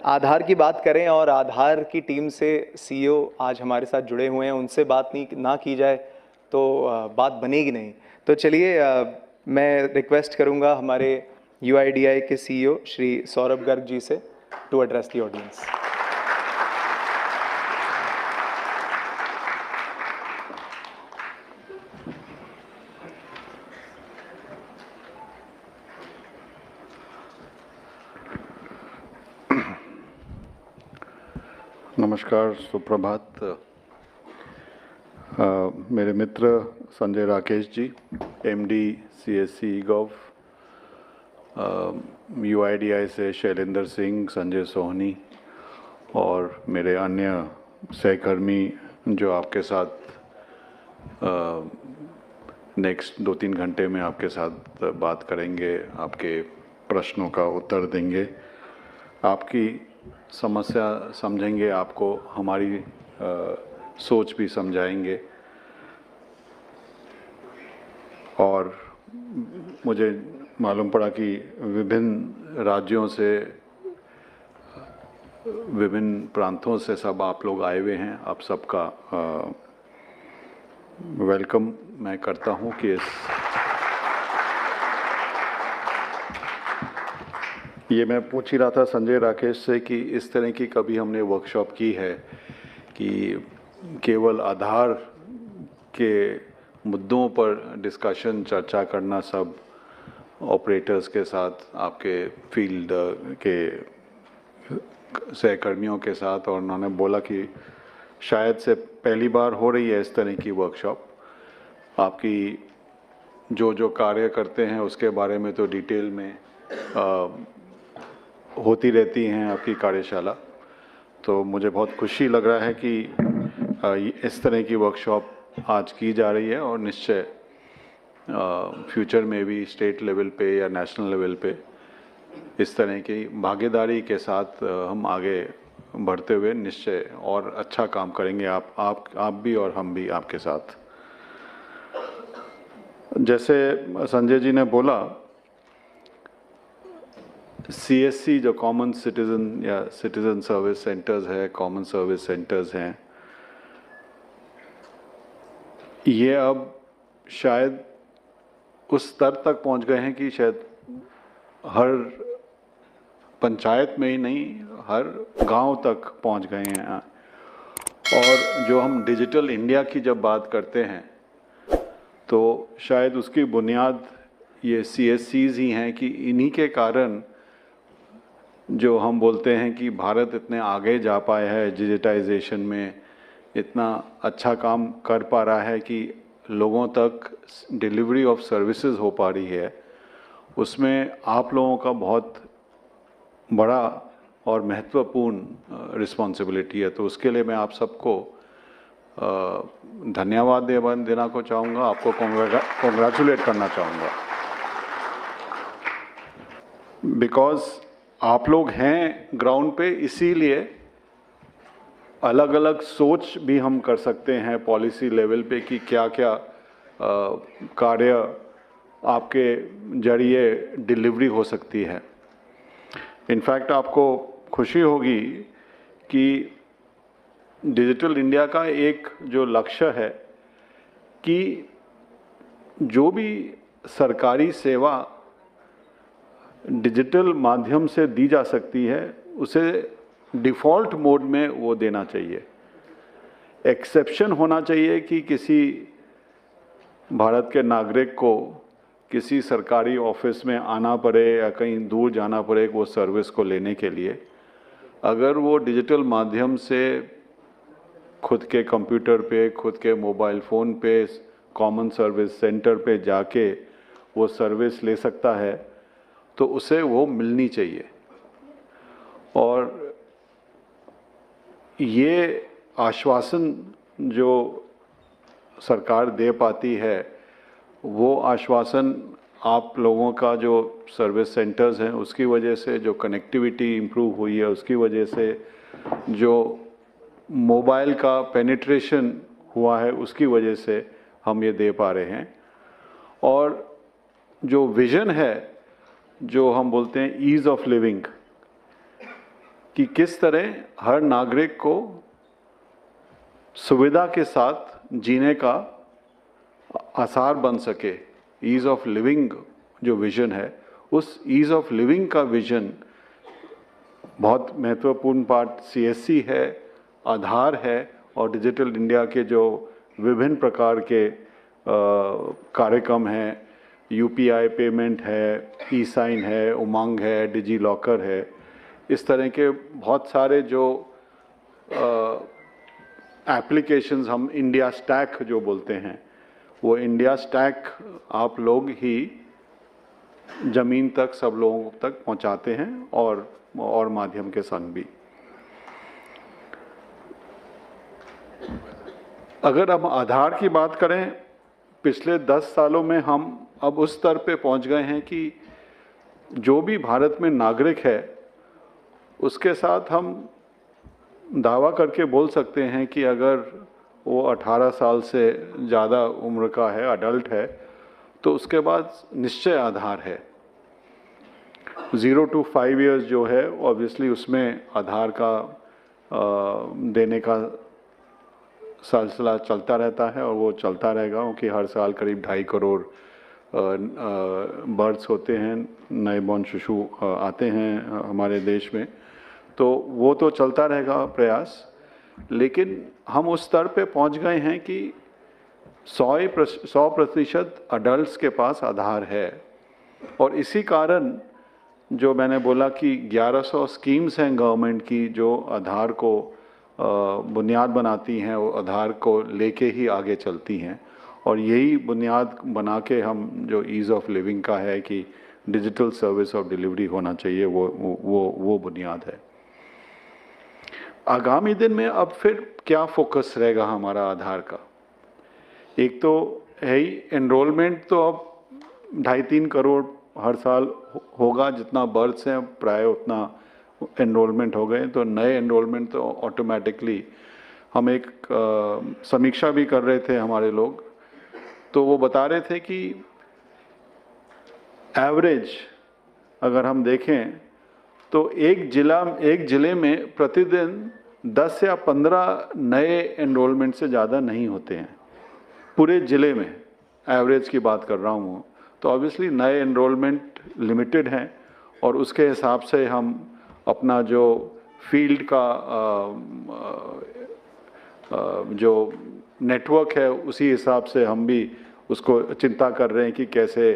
आधार की बात करें और आधार की टीम से सीईओ आज हमारे साथ जुड़े हुए हैं, उनसे बात नहीं ना की जाए तो बात बनेगी नहीं। तो चलिए मैं रिक्वेस्ट करूंगा हमारे यूआईडीआई के सीईओ श्री सौरभ गर्ग जी से टू एड्रेस द ऑडियंस। नमस्कार, सुप्रभात। मेरे मित्र संजय राकेश जी, एमडी सीएससी गव, यूआईडीआई से शैलेंद्र सिंह, संजय सोहनी और मेरे अन्य सहकर्मी जो आपके साथ नेक्स्ट 2-3 घंटे में आपके साथ बात करेंगे, आपके प्रश्नों का उत्तर देंगे, आपकी समस्या समझेंगे, आपको हमारी सोच भी समझाएंगे। और मुझे मालूम पड़ा कि विभिन्न राज्यों से, विभिन्न प्रांतों से सब आप लोग आए हुए हैं। आप सबका वेलकम मैं करता हूं कि ये मैं पूछ ही रहा था संजय राकेश से कि इस तरह की कभी हमने वर्कशॉप की है कि केवल आधार के मुद्दों पर डिस्कशन, चर्चा करना सब ऑपरेटर्स के साथ, आपके फील्ड के सहकर्मियों के साथ, और उन्होंने बोला कि शायद से पहली बार हो रही है इस तरह की वर्कशॉप। आपकी जो कार्य करते हैं उसके बारे में तो डिटेल में होती रहती हैं आपकी कार्यशाला। तो मुझे बहुत खुशी लग रहा है कि इस तरह की वर्कशॉप आज की जा रही है और निश्चय फ्यूचर में भी स्टेट लेवल पे या नेशनल लेवल पे इस तरह की भागीदारी के साथ हम आगे बढ़ते हुए निश्चय और अच्छा काम करेंगे, आप भी और हम भी आपके साथ। जैसे संजय जी ने बोला, सीएससी जो कॉमन सिटीज़न या सिटीज़न सर्विस सेंटर्स है, कॉमन सर्विस सेंटर्स हैं, ये अब शायद उस स्तर तक पहुंच गए हैं कि शायद हर पंचायत में ही नहीं, हर गांव तक पहुंच गए हैं। और जो हम डिजिटल इंडिया की जब बात करते हैं तो शायद उसकी बुनियाद ये सीएससीज ही हैं कि इन्हीं के कारण जो हम बोलते हैं कि भारत इतने आगे जा पाया है डिजिटाइजेशन में, इतना अच्छा काम कर पा रहा है कि लोगों तक डिलीवरी ऑफ सर्विसेज हो पा रही है। उसमें आप लोगों का बहुत बड़ा और महत्वपूर्ण रिस्पॉन्सिबिलिटी है। तो उसके लिए मैं आप सबको धन्यवाद देना को चाहूँगा, आपको कॉन्ग्रेचुलेट करना चाहूँगा, बिकॉज आप लोग हैं ग्राउंड पे, इसीलिए अलग अलग सोच भी हम कर सकते हैं पॉलिसी लेवल पे कि क्या क्या कार्य आपके जरिए डिलीवरी हो सकती है। इनफैक्ट आपको खुशी होगी कि डिजिटल इंडिया का एक जो लक्ष्य है कि जो भी सरकारी सेवा डिजिटल माध्यम से दी जा सकती है उसे डिफ़ॉल्ट मोड में वो देना चाहिए। एक्सेप्शन होना चाहिए कि किसी भारत के नागरिक को किसी सरकारी ऑफिस में आना पड़े या कहीं दूर जाना पड़े वो सर्विस को लेने के लिए, अगर वो डिजिटल माध्यम से खुद के कंप्यूटर पे, खुद के मोबाइल फ़ोन पे, कॉमन सर्विस सेंटर पे जाके वो सर्विस ले सकता है तो उसे वो मिलनी चाहिए। और ये आश्वासन जो सरकार दे पाती है, वो आश्वासन आप लोगों का जो सर्विस सेंटर्स हैं उसकी वजह से, जो कनेक्टिविटी इम्प्रूव हुई है उसकी वजह से, जो मोबाइल का पेनिट्रेशन हुआ है उसकी वजह से हम ये दे पा रहे हैं। और जो विज़न है, जो हम बोलते हैं ईज़ ऑफ लिविंग, कि किस तरह हर नागरिक को सुविधा के साथ जीने का आसार बन सके। ईज़ ऑफ लिविंग जो विज़न है, उस ईज़ ऑफ लिविंग का विज़न बहुत महत्वपूर्ण पार्ट सीएससी है, आधार है और डिजिटल इंडिया के जो विभिन्न प्रकार के कार्यक्रम हैं, यूपीआई पेमेंट है, ई साइन है, उमंग है, डिजी लॉकर है, इस तरह के बहुत सारे जो एप्लीकेशंस हम इंडिया स्टैक जो बोलते हैं, वो इंडिया स्टैक आप लोग ही ज़मीन तक सब लोगों तक पहुंचाते हैं और माध्यम के संग भी। अगर हम आधार की बात करें, पिछले 10 सालों में हम अब उस स्तर पे पहुंच गए हैं कि जो भी भारत में नागरिक है उसके साथ हम दावा करके बोल सकते हैं कि अगर वो 18 साल से ज़्यादा उम्र का है, अडल्ट है, तो उसके बाद निश्चय आधार है। 0 to 5 years जो है ऑब्वियसली उसमें आधार का देने का सिलसिला चलता रहता है और वो चलता रहेगा, क्योंकि हर साल करीब 2.5 करोड़ बर्थ्स होते हैं, नए बॉर्न शिशु आते हैं हमारे देश में, तो वो तो चलता रहेगा प्रयास। लेकिन हम उस स्तर पे पहुंच गए हैं कि 100% अडल्ट्स के पास आधार है और इसी कारण जो मैंने बोला कि 1100 स्कीम्स हैं गवर्नमेंट की जो आधार को बुनियाद बनाती हैं, वो आधार को लेके ही आगे चलती हैं और यही बुनियाद बना के हम जो ईज़ ऑफ लिविंग का है कि डिजिटल सर्विस ऑफ डिलीवरी होना चाहिए, वो बुनियाद है। आगामी दिन में अब फिर क्या फोकस रहेगा हमारा आधार का? एक तो है ही एनरोलमेंट, तो अब 2.5-3 करोड़ हर साल होगा, जितना बर्थ्स हैं प्राय उतना एनरोलमेंट हो गए, तो नए एनरोलमेंट तो ऑटोमेटिकली हम एक समीक्षा भी कर रहे थे हमारे लोग, तो वो बता रहे थे कि एवरेज अगर हम देखें तो एक ज़िले में प्रतिदिन 10 या 15 नए एनरोलमेंट से ज़्यादा नहीं होते हैं पूरे ज़िले में, एवरेज की बात कर रहा हूँ। तो ऑब्वियसली नए एनरोलमेंट लिमिटेड हैं और उसके हिसाब से हम अपना जो फील्ड का जो नेटवर्क है उसी हिसाब से हम भी उसको चिंता कर रहे हैं कि कैसे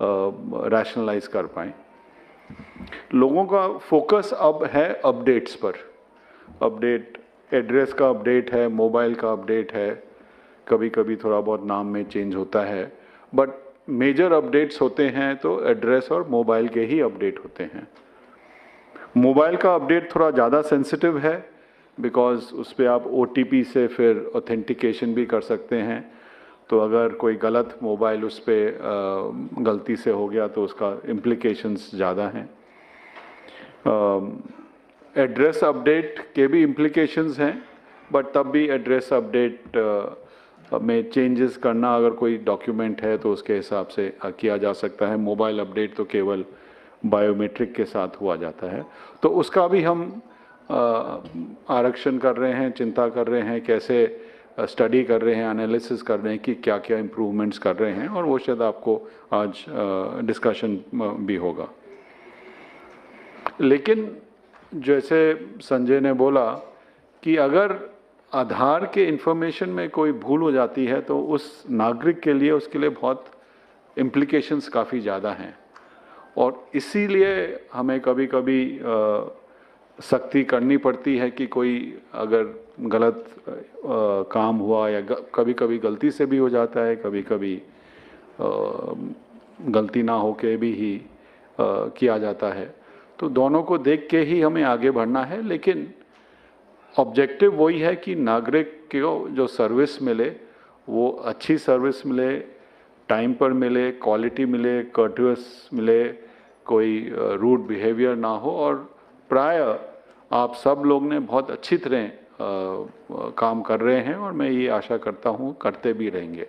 रैशनलाइज कर पाएँ। लोगों का फोकस अब है अपडेट्स पर, अपडेट एड्रेस का अपडेट है, मोबाइल का अपडेट है, कभी कभी थोड़ा बहुत नाम में चेंज होता है, बट मेजर अपडेट्स होते हैं तो एड्रेस और मोबाइल के ही अपडेट होते हैं। मोबाइल का अपडेट थोड़ा ज़्यादा सेंसिटिव है बिकॉज उस पर आप OTP से फिर ऑथेंटिकेशन भी कर सकते हैं, तो अगर कोई गलत मोबाइल उस पर गलती से हो गया तो उसका इम्प्लिकेशंस ज़्यादा हैं। एड्रेस अपडेट के भी इम्प्लिकेशंस हैं, बट तब भी एड्रेस अपडेट में चेंजेस करना अगर कोई डॉक्यूमेंट है तो उसके हिसाब से किया जा सकता है। मोबाइल अपडेट तो केवल बायोमेट्रिक के साथ हुआ जाता है, तो उसका भी हम आरक्षण कर रहे हैं, चिंता कर रहे हैं, कैसे स्टडी कर रहे हैं, एनालिसिस कर रहे हैं कि क्या क्या इम्प्रूवमेंट्स कर रहे हैं और वो शायद आपको आज डिस्कशन भी होगा। लेकिन जैसे संजय ने बोला कि अगर आधार के इंफॉर्मेशन में कोई भूल हो जाती है तो उस नागरिक के लिए उसके लिए बहुत इम्प्लिकेशंस काफ़ी ज़्यादा हैं और इसीलिए हमें कभी कभी सख्ती करनी पड़ती है कि कोई अगर गलत काम हुआ या कभी कभी गलती से भी हो जाता है, कभी कभी गलती ना होके भी ही किया जाता है, तो दोनों को देख के ही हमें आगे बढ़ना है। लेकिन ऑब्जेक्टिव वही है कि नागरिक को जो सर्विस मिले वो अच्छी सर्विस मिले, टाइम पर मिले, क्वालिटी मिले, कर्टियस मिले, कोई रूड बिहेवियर ना हो और प्राय आप सब लोग ने बहुत अच्छी तरह काम कर रहे हैं और मैं ये आशा करता हूँ करते भी रहेंगे।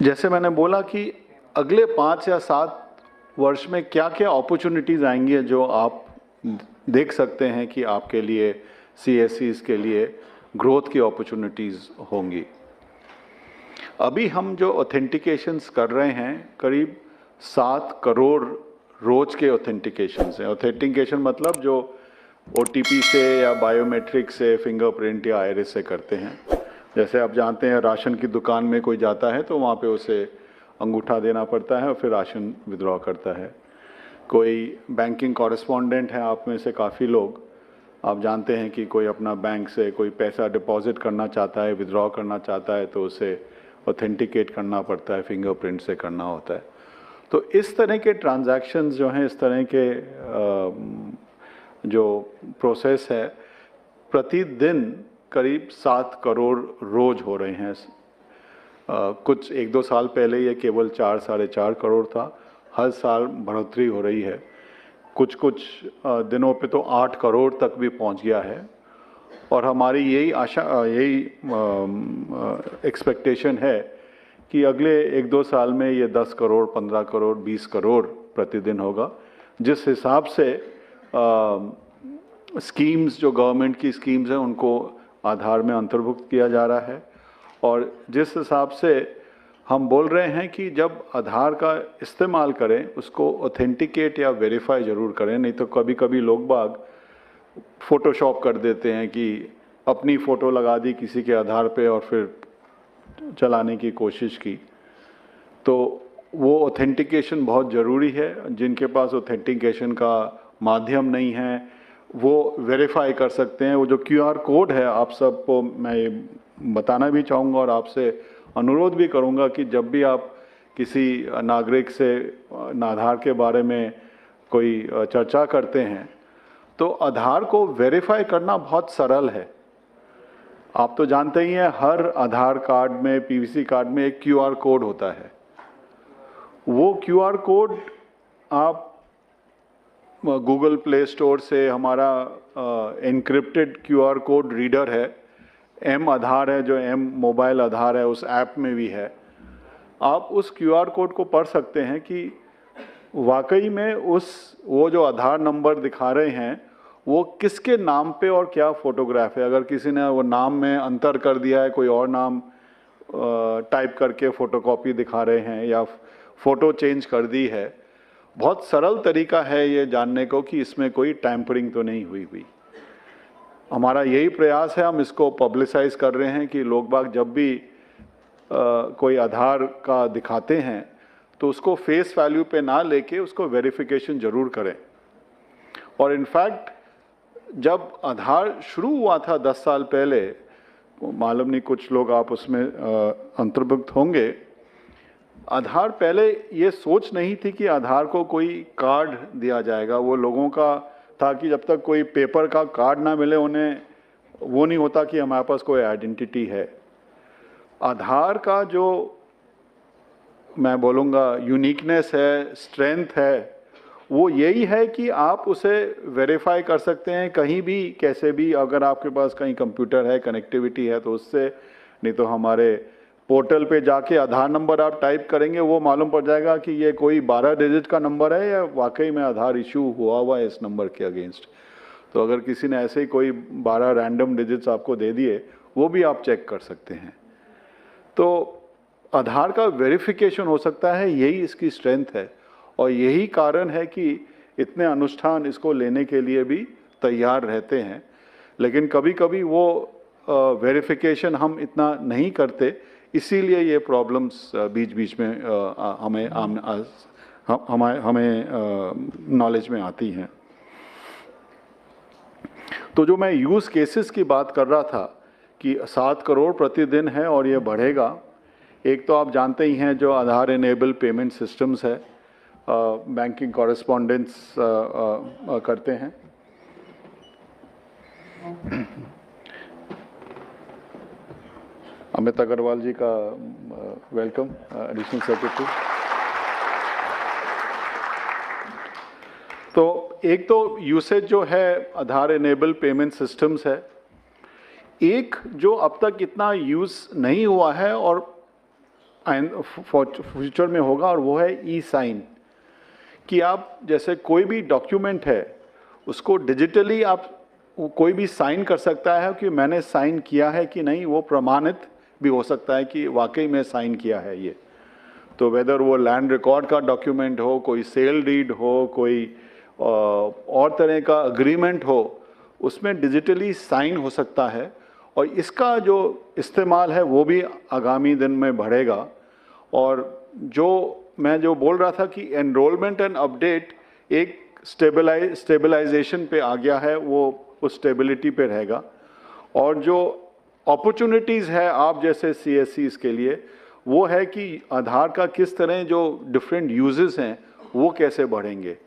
जैसे मैंने बोला कि अगले 5 या 7 वर्ष में क्या क्या अपॉर्चुनिटीज़ आएंगी जो आप देख सकते हैं कि आपके लिए CSCs के लिए ग्रोथ की अपॉर्चुनिटीज़ होंगी? अभी हम जो ऑथेंटिकेशंस कर रहे हैं करीब 7 करोड़ रोज के ऑथेंटिकेशंस हैं। ऑथेंटिकेशन मतलब जो OTP से या बायोमेट्रिक से, फिंगरप्रिंट या आइरिस से करते हैं। जैसे आप जानते हैं राशन की दुकान में कोई जाता है तो वहाँ पे उसे अंगूठा देना पड़ता है और फिर राशन विड्रॉ करता है। कोई बैंकिंग कॉरेस्पॉन्डेंट है आप में से काफ़ी लोग, आप जानते हैं कि कोई अपना बैंक से कोई पैसा डिपॉजिट करना चाहता है, विड्रॉ करना चाहता है तो उसे ऑथेंटिकेट करना पड़ता है, फिंगरप्रिंट से करना होता है। तो इस तरह के ट्रांजैक्शंस जो हैं, इस तरह के जो प्रोसेस है, प्रतिदिन करीब 7 करोड़ रोज हो रहे हैं। कुछ 1-2 साल पहले ये केवल 4-4.5 करोड़ था, हर साल बढ़ोतरी हो रही है। कुछ दिनों पे तो 8 करोड़ तक भी पहुंच गया है और हमारी यही आशा, यही एक्सपेक्टेशन है कि अगले 1-2 साल में ये 10 करोड़, 15 करोड़, 20 करोड़ प्रतिदिन होगा। जिस हिसाब से स्कीम्स, जो गवर्नमेंट की स्कीम्स हैं, उनको आधार में अंतर्भुक्त किया जा रहा है और जिस हिसाब से हम बोल रहे हैं कि जब आधार का इस्तेमाल करें उसको ऑथेंटिकेट या वेरीफाई ज़रूर करें, नहीं तो कभी कभी लोग बाग फ़ोटोशॉप कर देते हैं कि अपनी फ़ोटो लगा दी किसी के आधार पे और फिर चलाने की कोशिश की। तो वो ऑथेंटिकेशन बहुत ज़रूरी है। जिनके पास ऑथेंटिकेशन का माध्यम नहीं है वो वेरीफाई कर सकते हैं। वो जो QR कोड है, आप सबको मैं बताना भी चाहूँगा और आपसे अनुरोध भी करूँगा कि जब भी आप किसी नागरिक से आधार के बारे में कोई चर्चा करते हैं तो आधार को वेरीफाई करना बहुत सरल है। आप तो जानते ही हैं, हर आधार कार्ड में, PVC कार्ड में एक QR कोड होता है। वो QR कोड आप गूगल प्ले स्टोर से, हमारा एनक्रिप्टेड QR कोड रीडर है, M आधार है, जो M मोबाइल आधार है, उस ऐप में भी है। आप उस QR कोड को पढ़ सकते हैं कि वाकई में वो जो आधार नंबर दिखा रहे हैं वो किसके नाम पे और क्या फ़ोटोग्राफ है। अगर किसी ने वो नाम में अंतर कर दिया है, कोई और नाम टाइप करके फ़ोटोकॉपी दिखा रहे हैं या फ़ोटो चेंज कर दी है, बहुत सरल तरीका है ये जानने को कि इसमें कोई टैम्परिंग तो नहीं हुई। हमारा यही प्रयास है, हम इसको पब्लिसाइज कर रहे हैं कि लोग बाग जब भी कोई आधार का दिखाते हैं तो उसको फेस वैल्यू पे ना लेके उसको वेरिफिकेशन ज़रूर करें। और इनफैक्ट जब आधार शुरू हुआ था 10 साल पहले, मालूम नहीं कुछ लोग आप उसमें अंतर्भुक्त होंगे, आधार पहले ये सोच नहीं थी कि आधार को कोई कार्ड दिया जाएगा। वो लोगों का था कि जब तक कोई पेपर का कार्ड ना मिले उन्हें वो नहीं होता कि हमारे पास कोई आइडेंटिटी है। आधार का जो मैं बोलूँगा यूनिकनेस है, स्ट्रेंथ है, वो यही है कि आप उसे वेरीफाई कर सकते हैं कहीं भी, कैसे भी। अगर आपके पास कहीं कंप्यूटर है, कनेक्टिविटी है तो उससे, नहीं तो हमारे पोर्टल पे जाके आधार नंबर आप टाइप करेंगे, वो मालूम पड़ जाएगा कि ये कोई 12 डिजिट का नंबर है या वाकई में आधार इशू हुआ है इस नंबर के अगेंस्ट। तो अगर किसी ने ऐसे ही कोई 12 रैंडम डिजिट्स आपको दे दिए, वो भी आप चेक कर सकते हैं। तो आधार का वेरिफिकेशन हो सकता है, यही इसकी स्ट्रेंथ है और यही कारण है कि इतने अनुष्ठान इसको लेने के लिए भी तैयार रहते हैं। लेकिन कभी कभी वो वेरिफिकेशन हम इतना नहीं करते, इसीलिए ये प्रॉब्लम्स बीच बीच में हमें नॉलेज में आती हैं। तो जो मैं यूज़ केसेस की बात कर रहा था कि 7 करोड़ प्रतिदिन है और ये बढ़ेगा। एक तो आप जानते ही हैं जो आधार इनेबल पेमेंट सिस्टम्स है, बैंकिंग कॉरेस्पॉन्डेंस करते हैं। अमित अग्रवाल जी का वेलकम, एडिशनल सेक्रेटरी। तो एक तो यूसेज जो है आधार इनेबल पेमेंट सिस्टम्स है, एक जो अब तक इतना यूज़ नहीं हुआ है और फ्यूचर में होगा, और वो है ई साइन। कि आप जैसे कोई भी डॉक्यूमेंट है उसको डिजिटली आप कोई भी साइन कर सकता है कि मैंने साइन किया है कि नहीं, वो प्रमाणित भी हो सकता है कि वाकई में साइन किया है ये। तो वेदर वो लैंड रिकॉर्ड का डॉक्यूमेंट हो, कोई सेल डीड हो, कोई और तरह का अग्रीमेंट हो, उसमें डिजिटली साइन हो सकता है। और इसका जो इस्तेमाल है वो भी आगामी दिन में बढ़ेगा। और जो मैं जो बोल रहा था कि एनरोलमेंट एंड अपडेट एक स्टेबलाइजेशन पे आ गया है, वो उस स्टेबिलिटी पे रहेगा। और जो अपॉर्चुनिटीज़ है आप जैसे CSCs के लिए, वो है कि आधार का किस तरह जो डिफरेंट यूजेस हैं वो कैसे बढ़ेंगे।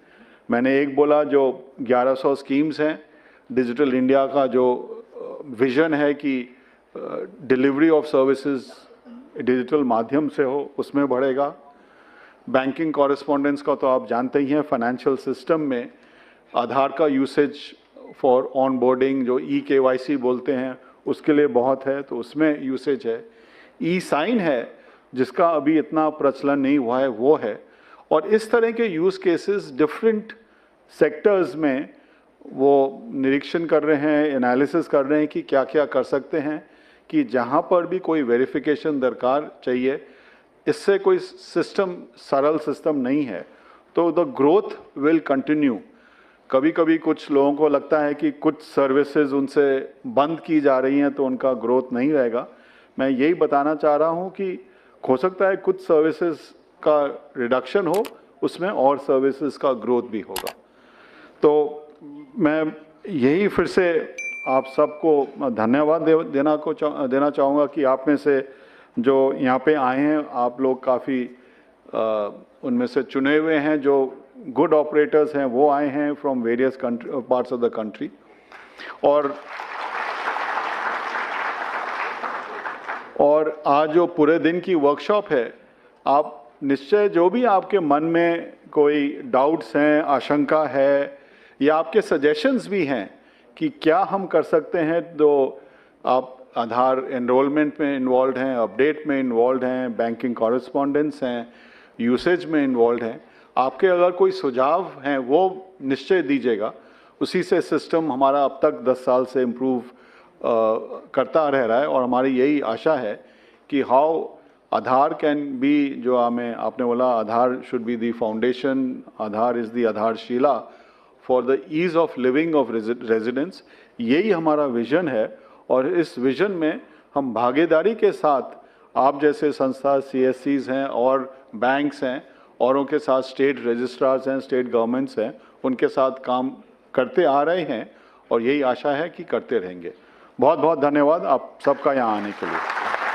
मैंने एक बोला जो 1100 स्कीम्स हैं, डिजिटल इंडिया का जो विजन है कि डिलीवरी ऑफ सर्विसेज डिजिटल माध्यम से हो, उसमें बढ़ेगा। बैंकिंग कॉरेस्पॉन्डेंस का तो आप जानते ही हैं, फाइनेंशियल सिस्टम में आधार का यूसेज फॉर ऑन बोर्डिंग जो eKYC बोलते हैं उसके लिए बहुत है, तो उसमें यूसेज है। साइन है जिसका अभी इतना प्रचलन नहीं हुआ है, वो है। और इस तरह के यूज़ केसेस डिफरेंट सेक्टर्स में वो निरीक्षण कर रहे हैं, एनालिसिस कर रहे हैं कि क्या क्या कर सकते हैं कि जहाँ पर भी कोई वेरिफिकेशन दरकार चाहिए, इससे कोई सिस्टम सरल सिस्टम नहीं है, तो द ग्रोथ विल कंटिन्यू। कभी कभी कुछ लोगों को लगता है कि कुछ सर्विसेज उनसे बंद की जा रही हैं तो उनका ग्रोथ नहीं रहेगा। मैं यही बताना चाह रहा हूँ कि हो सकता है कुछ सर्विसेज का रिडक्शन हो, उसमें और सर्विसेज का ग्रोथ भी होगा। तो मैं यही फिर से आप सबको धन्यवाद देना चाहूँगा कि आप में से जो यहाँ पे आए हैं, आप लोग काफ़ी उनमें से चुने हुए हैं, जो गुड ऑपरेटर्स हैं वो आए हैं from various parts of the country. और आज जो पूरे दिन की वर्कशॉप है, आप निश्चय जो भी आपके मन में कोई डाउट्स हैं, आशंका है या आपके सजेशंस भी हैं कि क्या हम कर सकते हैं, तो आप आधार एनरोलमेंट में इन्वॉल्व हैं, अपडेट में इन्वॉल्व हैं, बैंकिंग कॉरेस्पॉन्डेंस हैं, यूसेज में इन्वॉल्व हैं, आपके अगर कोई सुझाव हैं वो निश्चय दीजिएगा। उसी से सिस्टम हमारा अब तक 10 साल से इम्प्रूव करता रह रहा है। और हमारी यही आशा है कि हाउ आधार कैन बी, जो आपने बोला Aadhaar should be the foundation, Aadhaar is the आधारशिला for the ease of living of residents, यही हमारा विजन है। और इस विजन में हम भागीदारी के साथ आप जैसे संस्था CSCs हैं और बैंक्स हैं, औरों के साथ स्टेट रजिस्ट्रार्स हैं, स्टेट गवर्नमेंट्स हैं, उनके साथ काम करते आ रहे हैं और यही आशा है कि करते रहेंगे। बहुत बहुत धन्यवाद आप सबका यहाँ आने के लिए।